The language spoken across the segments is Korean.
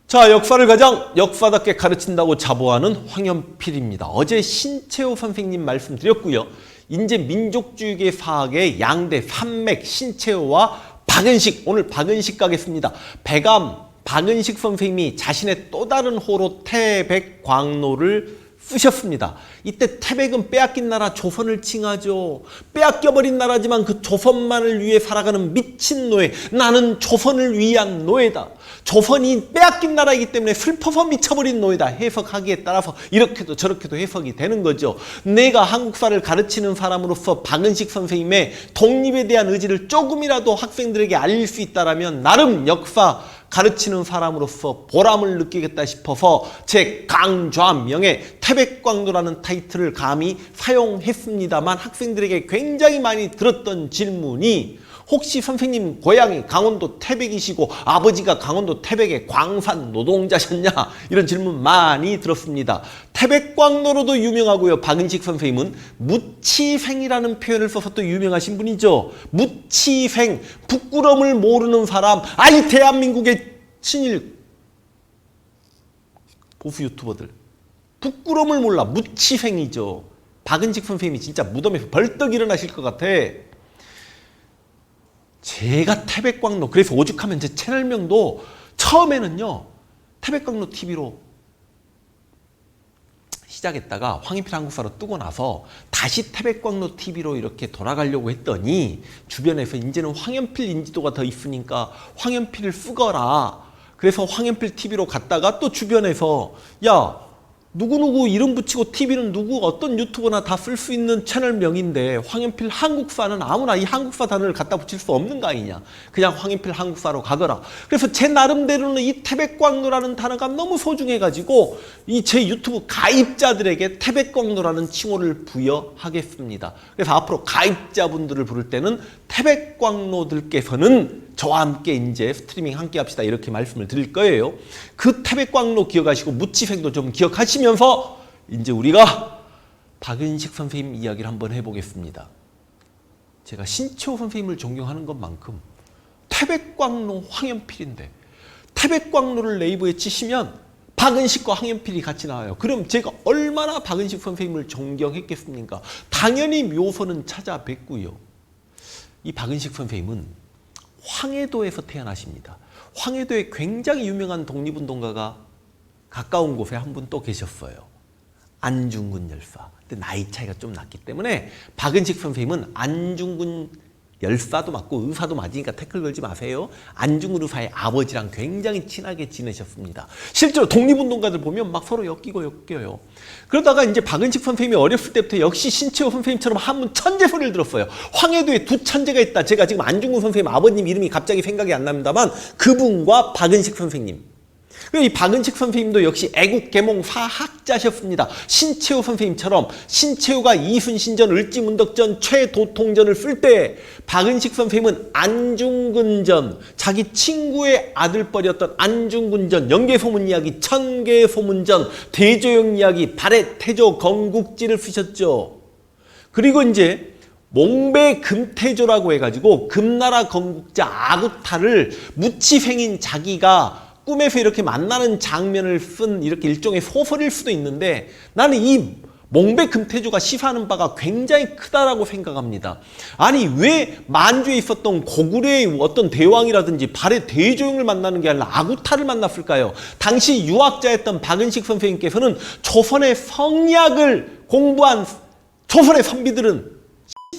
자, 역사를 가장 역사답게 가르친다고 자부하는 황연필입니다. 어제 신채호 선생님 말씀드렸고요. 이제 민족주의계 사학의 양대 산맥 신채호와 박은식, 오늘 박은식 가겠습니다. 배감 박은식 선생님이 자신의 또 다른 호로 태백광로를 쓰셨습니다. 이때 태백은 빼앗긴 나라 조선을 칭하죠. 빼앗겨버린 나라지만 그 조선만을 위해 살아가는 미친 노예. 나는 조선을 위한 노예다. 조선이 빼앗긴 나라이기 때문에 슬퍼서 미쳐버린 노예다. 해석하기에 따라서 이렇게도 저렇게도 해석이 되는 거죠. 내가 한국사를 가르치는 사람으로서 박은식 선생님의 독립에 대한 의지를 조금이라도 학생들에게 알릴 수 있다면 나름 역사 가르치는 사람으로서 보람을 느끼겠다 싶어서 제 강좌명에 태백광로라는 타이틀을 감히 사용했습니다만 학생들에게 굉장히 많이 들었던 질문이 혹시 선생님 고향이 강원도 태백이시고 아버지가 강원도 태백의 광산 노동자셨냐? 이런 질문 많이 들었습니다. 태백광로로도 유명하고요. 박은식 선생님은 무치생이라는 표현을 써서 또 유명하신 분이죠. 무치생, 부끄러움을 모르는 사람. 아이 대한민국의 친일 보수 유튜버들. 부끄러움을 몰라. 무치생이죠. 박은식 선생님이 진짜 무덤에서 벌떡 일어나실 것 같아. 제가 태백광로, 그래서 오죽하면 제 채널명도 처음에는요 태백광로 TV로 시작했다가 황연필 한국사로 뜨고 나서 다시 태백광로 TV로 이렇게 돌아가려고 했더니 주변에서 이제는 황연필 인지도가 더 있으니까 황연필을 쓰거라. 그래서 황연필 TV로 갔다가 또 주변에서 야 누구누구 이름 붙이고 TV는 누구 어떤 유튜버나 다 쓸 수 있는 채널명인데 황연필 한국사는 아무나 이 한국사 단어를 갖다 붙일 수 없는 거 아니냐. 그냥 황연필 한국사로 가거라. 그래서 제 나름대로는 이 태백광로라는 단어가 너무 소중해가지고 이 제 유튜브 가입자들에게 태백광로라는 칭호를 부여하겠습니다. 그래서 앞으로 가입자분들을 부를 때는 태백광로들께서는 저와 함께 이제 스트리밍 함께 합시다. 이렇게 말씀을 드릴 거예요. 그 태백광로 기억하시고 무치생도 좀 기억하시면서 이제 우리가 박은식 선생님 이야기를 한번 해보겠습니다. 제가 신채호 선생님을 존경하는 것만큼 태백광로 황연필인데 태백광로를 네이버에 치시면 박은식과 황연필이 같이 나와요. 그럼 제가 얼마나 박은식 선생님을 존경했겠습니까? 당연히 묘소는 찾아뵙고요. 이 박은식 선생님은 황해도에서 태어나십니다. 황해도에 굉장히 유명한 독립운동가가 가까운 곳에 한 분 또 계셨어요. 안중근 열사. 근데 나이 차이가 좀 났기 때문에 박은식 선생님은 안중근 열사도 맞고 의사도 맞으니까 태클 걸지 마세요. 안중근 의사의 아버지랑 굉장히 친하게 지내셨습니다. 실제로 독립운동가들 보면 막 서로 엮여요. 그러다가 이제 박은식 선생님이 어렸을 때부터 역시 신채호 선생님처럼 한문 천재 소리를 들었어요. 황해도에 두 천재가 있다. 제가 지금 안중근 선생님 아버님 이름이 갑자기 생각이 안 납니다만 그분과 박은식 선생님. 이 박은식 선생님도 역시 애국계몽 사학자셨습니다. 신채호 선생님처럼 신채호가 이순신전, 을지문덕전, 최도통전을 쓸 때 박은식 선생님은 안중근전, 자기 친구의 아들뻘이었던 안중근전, 연개소문 이야기, 천개소문전, 대조영 이야기, 발해, 태조, 건국지를 쓰셨죠. 그리고 이제 몽배금태조라고 해가지고 금나라 건국자 아구타를 무치생인 자기가 꿈에서 이렇게 만나는 장면을 쓴 이렇게 일종의 소설일 수도 있는데 나는 이 몽배금태조가 시사하는 바가 굉장히 크다라고 생각합니다. 아니 왜 만주에 있었던 고구려의 어떤 대왕이라든지 발해 대조영을 만나는 게 아니라 아구타를 만났을까요? 당시 유학자였던 박은식 선생님께서는 조선의 성리학을 공부한 조선의 선비들은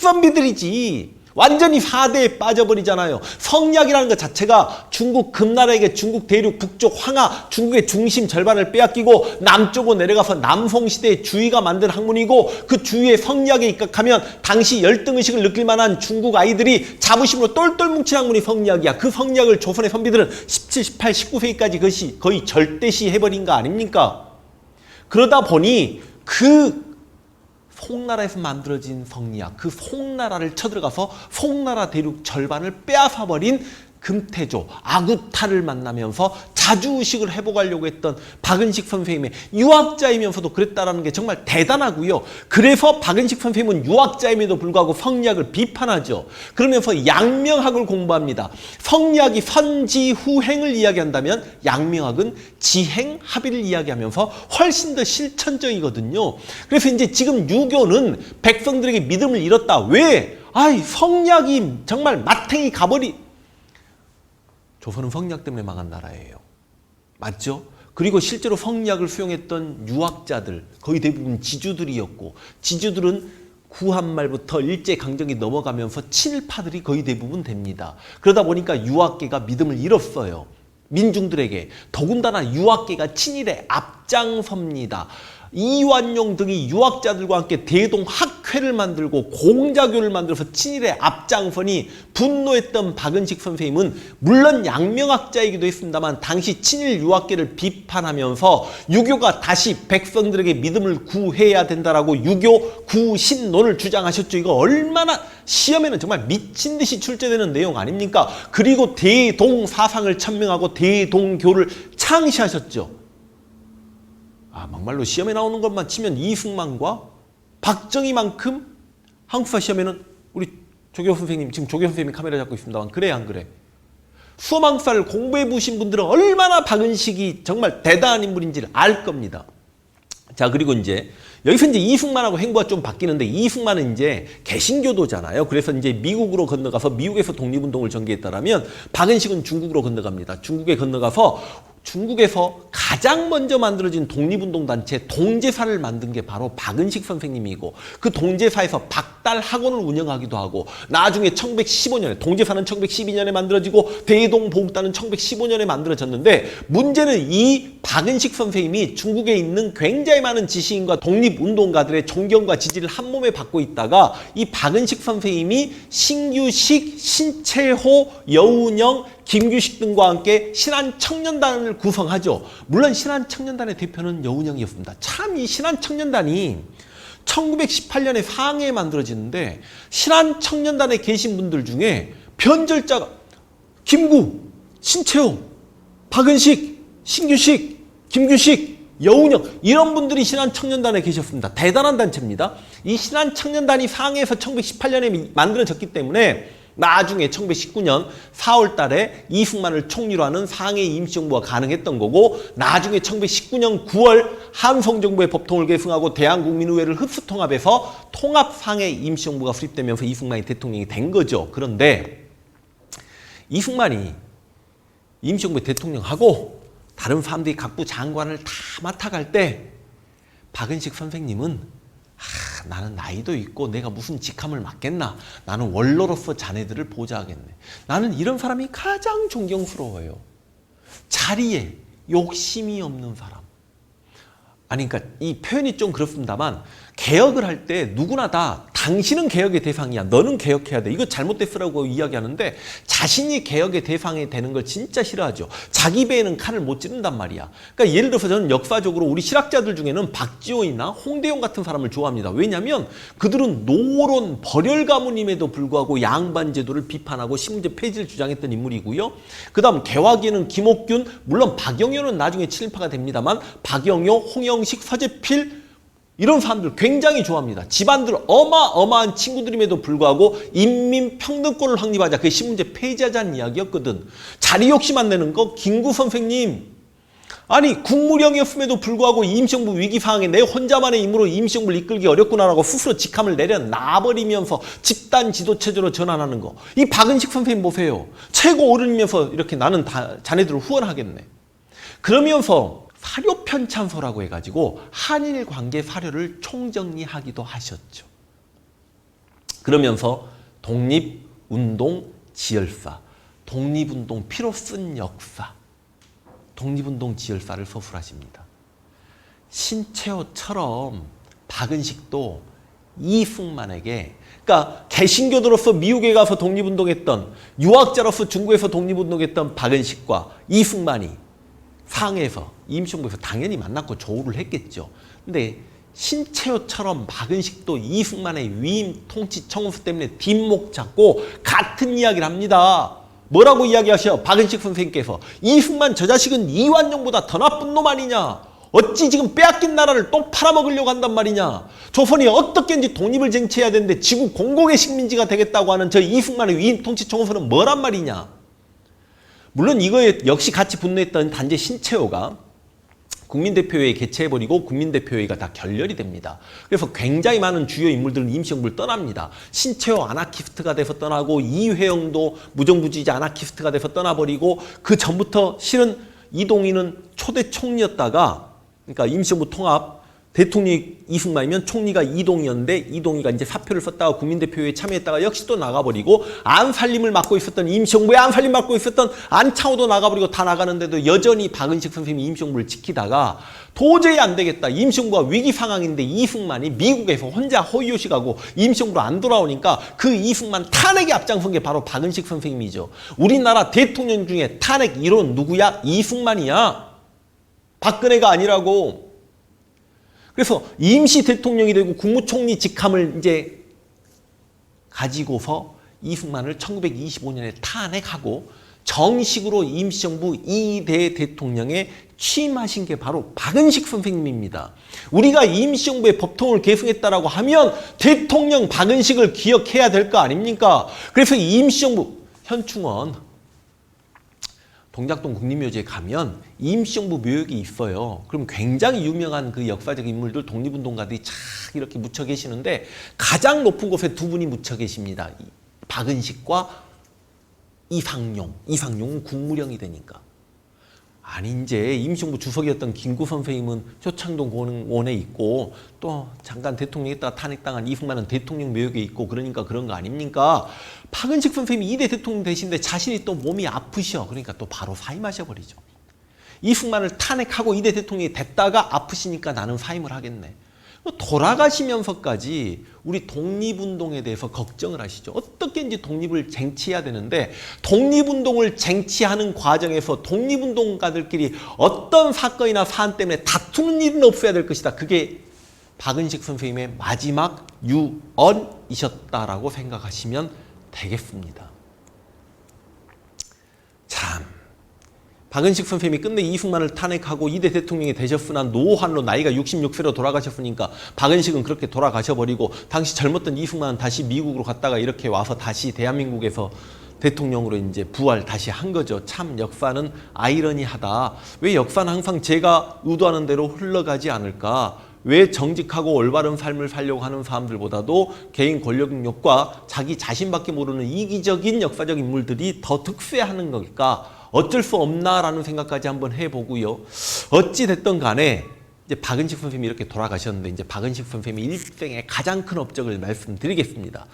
선비들이지 완전히 사대에 빠져버리잖아요. 성리학이라는 것 자체가 중국 금나라에게 중국 대륙 북쪽 황하 중국의 중심 절반을 빼앗기고 남쪽으로 내려가서 남송시대의 주위가 만든 학문이고 그 주위에 성리학에 입각하면 당시 열등의식을 느낄 만한 중국 아이들이 자부심으로 똘똘 뭉친 학문이 성리학이야. 그 성리학을 조선의 선비들은 17, 18, 19세기까지 그것이 거의 절대시 해버린 거 아닙니까? 그러다 보니 그 송나라에서 만들어진 성리학, 그 송나라를 쳐들어가서 송나라 대륙 절반을 빼앗아버린 금태조, 아구타를 만나면서 자주의식을 회복하려고 했던 박은식 선생님의 유학자이면서도 그랬다라는 게 정말 대단하고요. 그래서 박은식 선생님은 유학자임에도 불구하고 성리학을 비판하죠. 그러면서 양명학을 공부합니다. 성리학이 선지후행을 이야기한다면 양명학은 지행합의를 이야기하면서 훨씬 더 실천적이거든요. 그래서 이제 지금 유교는 백성들에게 믿음을 잃었다. 왜? 성리학이 정말 마탱이 가버리. 조선은 성리학 때문에 망한 나라예요. 맞죠? 그리고 실제로 성리학을 수용했던 유학자들 거의 대부분 지주들이었고, 지주들은 구한말부터 일제강점기 넘어가면서 친일파들이 거의 대부분 됩니다. 그러다 보니까 유학계가 믿음을 잃었어요. 민중들에게. 더군다나 유학계가 친일에 앞장섭니다. 이완용 등이 유학자들과 함께 대동학회를 만들고 공자교를 만들어서 친일에 앞장서니 분노했던 박은식 선생님은 물론 양명학자이기도 했습니다만 당시 친일 유학계를 비판하면서 유교가 다시 백성들에게 믿음을 구해야 된다라고 유교 구신론을 주장하셨죠. 이거 얼마나 시험에는 정말 미친 듯이 출제되는 내용 아닙니까? 그리고 대동사상을 천명하고 대동교를 창시하셨죠. 막말로 시험에 나오는 것만 치면 이승만과 박정희만큼 한국사 시험에는 우리 조교 선생님, 지금 조교 선생님이 카메라 잡고 있습니다만 그래 안 그래? 수험 한국사를 공부해 보신 분들은 얼마나 박은식이 정말 대단한 인물인지를 알 겁니다. 자, 그리고 이제 여기서 이제 이승만하고 행보가 좀 바뀌는데, 이승만은 이제 개신교도잖아요. 그래서 이제 미국으로 건너가서 미국에서 독립운동을 전개했다라면 박은식은 중국으로 건너갑니다. 중국에 건너가서 중국에서 가장 먼저 만들어진 독립운동 단체 동제사를 만든 게 바로 박은식 선생님이고, 그 동제사에서 박달 학원을 운영하기도 하고, 나중에 1915년에 동제사는 1912년에 만들어지고 대동보국단은 1915년에 만들어졌는데, 문제는 이 박은식 선생님이 중국에 있는 굉장히 많은 지식인과 독립운동가들의 존경과 지지를 한 몸에 받고 있다가 이 박은식 선생님이 신규식, 신채호, 여운형, 김규식 등과 함께 신한청년단을 구성하죠. 물론 신한청년단의 대표는 여운형이었습니다. 참 이 신한청년단이 1918년에 상해에 만들어지는데, 신한청년단에 계신 분들 중에 변절자가 김구, 신채호, 박은식, 신규식, 김규식, 여운형, 이런 분들이 신한청년단에 계셨습니다. 대단한 단체입니다. 이 신한청년단이 상해에서 1918년에 만들어졌기 때문에 나중에 1919년 4월 달에 이승만을 총리로 하는 상해 임시정부가 가능했던 거고, 나중에 1919년 9월 한성정부의 법통을 계승하고 대한국민의회를 흡수통합해서 통합상해 임시정부가 수립되면서 이승만이 대통령이 된 거죠. 그런데 이승만이 임시정부의 대통령하고 다른 사람들이 각부 장관을 다 맡아갈 때 박은식 선생님은 나는 나이도 있고 내가 무슨 직함을 맡겠나. 나는 원로로서 자네들을 보좌하겠네. 나는 이런 사람이 가장 존경스러워요. 자리에 욕심이 없는 사람. 그러니까 이 표현이 좀 그렇습니다만, 개혁을 할 때 누구나 다 당신은 개혁의 대상이야, 너는 개혁해야 돼, 이거 잘못됐으라고 이야기하는데, 자신이 개혁의 대상이 되는 걸 진짜 싫어하죠. 자기 배에는 칼을 못 찌른단 말이야. 그러니까 예를 들어서 저는 역사적으로 우리 실학자들 중에는 박지원이나 홍대용 같은 사람을 좋아합니다. 왜냐하면 그들은 노론 벌혈 가문임에도 불구하고 양반 제도를 비판하고 신문제 폐지를 주장했던 인물이고요. 그 다음 개화기에는 김옥균, 물론 박영효는 나중에 친일파가 됩니다만 박영효, 홍영식, 서재필, 이런 사람들 굉장히 좋아합니다. 집안들 어마어마한 친구들임에도 불구하고 인민평등권을 확립하자, 그게 신문제 폐지하자는 이야기였거든. 자리 욕심 안 내는 거 김구 선생님, 아니 국무령이었음에도 불구하고 임시정부 위기 상황에 내 혼자만의 힘으로 임시정부를 이끌기 어렵구나라고 스스로 직함을 내려놔버리면서 집단 지도체제로 전환하는 거. 이 박은식 선생님 보세요. 최고 어른이면서 이렇게 나는 다 자네들을 후원하겠네. 그러면서 사료 편찬서라고 해가지고 한일 관계 사료를 총정리하기도 하셨죠. 그러면서 독립운동 지열사, 독립운동 피로 쓴 역사, 독립운동 지열사를 서술하십니다. 신채호처럼 박은식도 이승만에게, 그러니까 개신교도로서 미국에 가서 독립운동했던, 유학자로서 중국에서 독립운동했던 박은식과 이승만이 상해에서 임시정부에서 당연히 만났고 조우를 했겠죠. 근데 신채호처럼 박은식도 이승만의 위임 통치 청원서 때문에 뒷목 잡고 같은 이야기를 합니다. 뭐라고 이야기하셔? 박은식 선생님께서 이승만 저 자식은 이완용보다 더 나쁜 놈 아니냐? 어찌 지금 빼앗긴 나라를 또 팔아먹으려고 한단 말이냐? 조선이 어떻게든지 독립을 쟁취해야 되는데 지구 공공의 식민지가 되겠다고 하는 저 이승만의 위인 통치 총선은 뭐란 말이냐? 물론 이거에 역시 같이 분노했던 단재 신채호가 국민대표회의 개최해버리고 국민대표회의가 다 결렬이 됩니다. 그래서 굉장히 많은 주요 인물들은 임시정부를 떠납니다. 신채호 아나키스트가 돼서 떠나고 이회영도 무정부주의자 아나키스트가 돼서 떠나버리고 그 전부터 실은 이동희는 초대 총리였다가 그러니까 임시정부 통합 대통령이 이승만이면 총리가 이동희였는데 이동희가 이제 사표를 썼다가 국민대표회의에 참여했다가 역시 또 나가버리고 안살림을 맡고 있었던 임시정부에 안살림 맡고 있었던 안창호도 나가버리고 다 나가는데도 여전히 박은식 선생님이 임시정부를 지키다가 도저히 안 되겠다. 임시정부가 위기 상황인데 이승만이 미국에서 혼자 호의호식하고 임시정부로 안 돌아오니까 그 이승만 탄핵에 앞장선 게 바로 박은식 선생님이죠. 우리나라 대통령 중에 탄핵 1호 누구야? 이승만이야. 박근혜가 아니라고. 그래서 임시 대통령이 되고 국무총리 직함을 이제 가지고서 이승만을 1925년에 탄핵하고 정식으로 임시정부 2대 대통령에 취임하신 게 바로 박은식 선생님입니다. 우리가 임시정부의 법통을 계승했다라고 하면 대통령 박은식을 기억해야 될 거 아닙니까? 그래서 임시정부 현충원 동작동 국립묘지에 가면 임시정부 묘역이 있어요. 그럼 굉장히 유명한 그 역사적 인물들 독립운동가들이 착 이렇게 묻혀 계시는데 가장 높은 곳에 두 분이 묻혀 계십니다. 박은식과 이상용. 이상용은 국무령이 되니까. 아니 이제 임시정부 주석이었던 김구 선생님은 효창동 공원에 있고 또 잠깐 대통령했다가 탄핵당한 이승만은 대통령 묘역에 있고 그러니까 그런 거 아닙니까? 박은식 선생님이 2대 대통령 되시는데 자신이 또 몸이 아프셔. 그러니까 또 바로 사임하셔버리죠. 이승만을 탄핵하고 2대 대통령이 됐다가 아프시니까 나는 사임을 하겠네. 돌아가시면서까지 우리 독립운동에 대해서 걱정을 하시죠. 어떻게든지 독립을 쟁취해야 되는데 독립운동을 쟁취하는 과정에서 독립운동가들끼리 어떤 사건이나 사안 때문에 다투는 일은 없어야 될 것이다. 그게 박은식 선생님의 마지막 유언이셨다라고 생각하시면 되겠습니다. 참, 박은식 선생님이 끝내 이승만을 탄핵하고 2대 대통령이 되셨으나 노환로 나이가 66세로 돌아가셨으니까 박은식은 그렇게 돌아가셔버리고 당시 젊었던 이승만은 다시 미국으로 갔다가 이렇게 와서 다시 대한민국에서 대통령으로 이제 부활 다시 한 거죠. 참 역사는 아이러니하다. 왜 역사는 항상 제가 의도하는 대로 흘러가지 않을까? 왜 정직하고 올바른 삶을 살려고 하는 사람들보다도 개인 권력욕과 자기 자신밖에 모르는 이기적인 역사적 인물들이 더 득세하는 걸까? 어쩔 수 없나라는 생각까지 한번 해보고요. 어찌 됐든 간에 이제 박은식 선생님이 이렇게 돌아가셨는데 이제 박은식 선생님이 일생의 가장 큰 업적을 말씀드리겠습니다.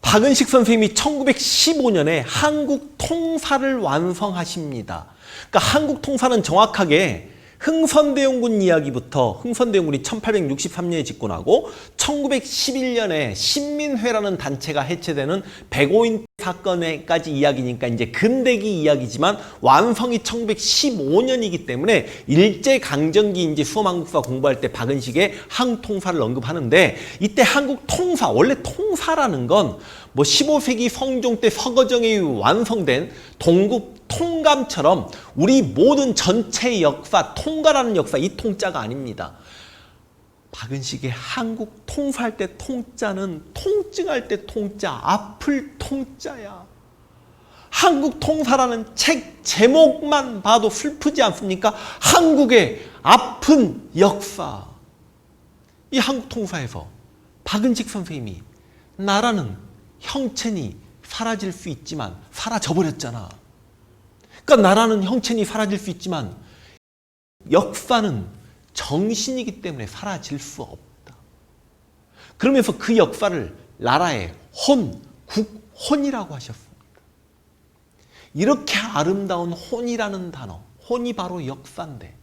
박은식 선생님이 1915년에 한국 통사를 완성하십니다. 그러니까 한국 통사는 정확하게 흥선대원군 이야기부터 흥선대원군이 1863년에 집권하고 1911년에 신민회라는 단체가 해체되는 백오인 사건에까지 이야기니까 이제 근대기 이야기지만 완성이 1915년이기 때문에 일제강점기 이제 수험한국사 공부할 때 박은식의 한국통사를 언급하는데 이때 한국통사, 원래 통사라는 건 뭐 15세기 성종 때 서거정에 완성된 동국 통감처럼 우리 모든 전체 역사, 통과라는 역사, 이 통자가 아닙니다. 박은식의 한국 통사할 때 통자는 통증할 때 통자, 아플 통자야. 한국 통사라는 책 제목만 봐도 슬프지 않습니까? 한국의 아픈 역사. 이 한국 통사에서 박은식 선생님이 나라는 형체니 사라질 수 있지만 사라져버렸잖아. 그러니까 나라는 형체니 사라질 수 있지만 역사는 정신이기 때문에 사라질 수 없다. 그러면서 그 역사를 나라의 혼, 국혼이라고 하셨습니다. 이렇게 아름다운 혼이라는 단어, 혼이 바로 역사인데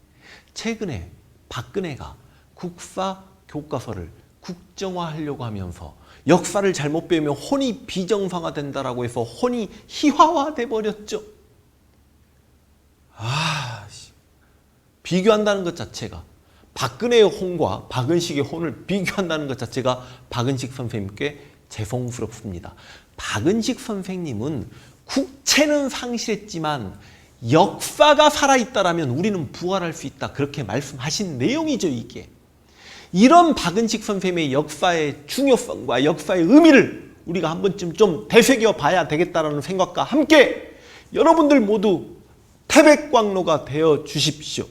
최근에 박근혜가 국사 교과서를 국정화하려고 하면서 역사를 잘못 배우면 혼이 비정상화된다라고 해서 혼이 희화화돼 버렸죠. 비교한다는 것 자체가 박근혜의 혼과 박은식의 혼을 비교한다는 것 자체가 박은식 선생님께 죄송스럽습니다. 박은식 선생님은 국채는 상실했지만 역사가 살아있다라면 우리는 부활할 수 있다. 그렇게 말씀하신 내용이죠, 이게. 이런 박은식 선생님의 역사의 중요성과 역사의 의미를 우리가 한 번쯤 좀 되새겨 봐야 되겠다는 생각과 함께 여러분들 모두 태백광로가 되어 주십시오.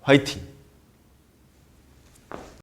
화이팅!